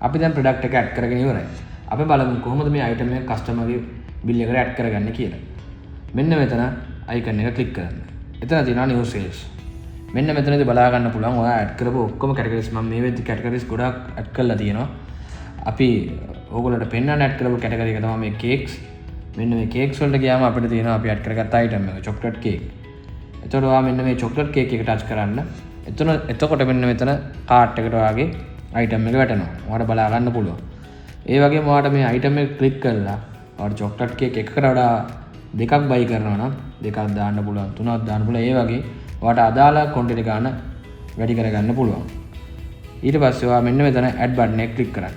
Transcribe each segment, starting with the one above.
අපි දැන් ප්‍රොඩක්ට් එක ඇඩ් කරගෙන ඉවරයි. අපි බලමු කොහොමද මේ අයිටම් එක කස්ටමර්ගේ බිල් එකට ඇඩ් කරගන්නේ කියලා. මෙන්න මෙතන අයිකන් එක ක්ලික් කරන්න. එතන තියෙනවා new sales. මෙන්න මෙතනදී බලා ගන්න පුළුවන් ඔයා ඇඩ් කරපු ඔක්කොම කැටගරිස් මම මේ වෙද්දි කැටගරිස් ගොඩක් ඇඩ් කරලා තියෙනවා. අපි ඕගොල්ලන්ට පෙන්වන්න ඇඩ් කරපු කැටගරි එක තමයි මේ කේක්ස්. මෙන්න මේ කේක්ස් වලට ගියාම අපිට තියෙනවා අපි ඇඩ් කරගත්ත අයිටම් එක චොක්ලට් කේක්. එතකොට ඔයා මෙන්න මේ චොක්ලට් කේක් එක ටච් කරන්න. එතකොට මෙන්න මෙතන කාට් එකට ඔයාගේ අයිටම් එක වැටෙනවා. ඔයාලට බලා ගන්න පුළුවන්. ඒ වගේම ඔයාලට මේ අයිටම් එක ක්ලික් කරලා ඔයාලට චොක්ලට් කේක් එකකට වඩා දෙකක් බයි කරනවා නම් දෙකක් දාන්න පුළුවන්, තුනක් දාන්න පුළුවන්. ඒ වගේ ඔයාලට අදාළ ක්වොන්ටිටි ගන්න වැඩි කරගන්න පුළුවන්. ඊට පස්සේ ඔයා මෙන්න මෙතන ඇඩ් බටන් එක ක්ලික් කරන්න.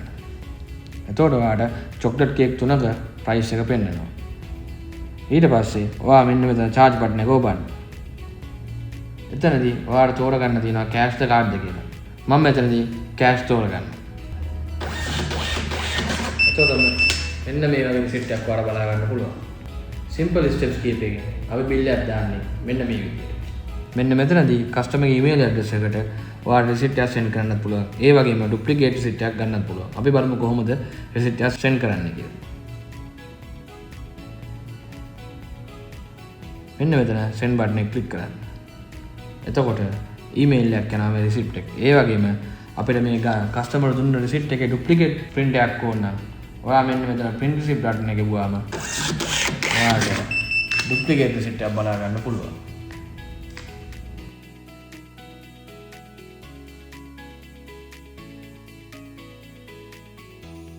එතකොට ඔයාලට චොක්ලට් කේක් තුනක ප්‍රයිස් එක පෙන්නනවා. ඊට පස්සේ ඔයා මෙන්න මෙතන charge බටන් එක ඕපන්. එතනදී ඔයාලට තෝරගන්න තියෙනවා කෑෂ් ද කාඩ්ද කියලා. මම මෙතනදී කෑෂ් තෝරගන්නවා. එතකොට මෙන්න මේ වගේ රිසිට් එකක් ඔයාලා බලා ගන්න පුළුවන්. සිම්පල් ස්ටෙප්ස් කීපයකින් අපි බිල් එකක් දාන්නේ මෙන්න මේ විදිහට. මෙන්න මෙතනදී කස්ටමර්ගේ ඊමේල් ඇඩ්‍රස් එකට ඔයාලා රිසිට් එකක් සෙන්ඩ් කරන්නත් පුළුවන්. ඒ වගේම ඩුප්ලිකේට් රිසිට් එකක් ගන්නත් පුළුවන්. අපි බලමු කොහොමද රිසිට් එක සෙන්ඩ් කරන්නේ කියලා. මෙන්න මෙතන send බටන් එක ක්ලික් කරන්න. එතකොට ඊමේල් එකක් යනවා මේ රිසිට් එක. ඒ වගේම අපිට මේ කස්ටමර් දුන්න රිසිට් එකේ ඩුප්ලිකේට් print එකක් ඕන නම් ඔයා මෙන්න මෙතන print receipt බටන් එක ගිහුවාම ඔයාලට ඩුප්ලිකේට් රිසිට් එකක් බලා ගන්න පුළුවන්.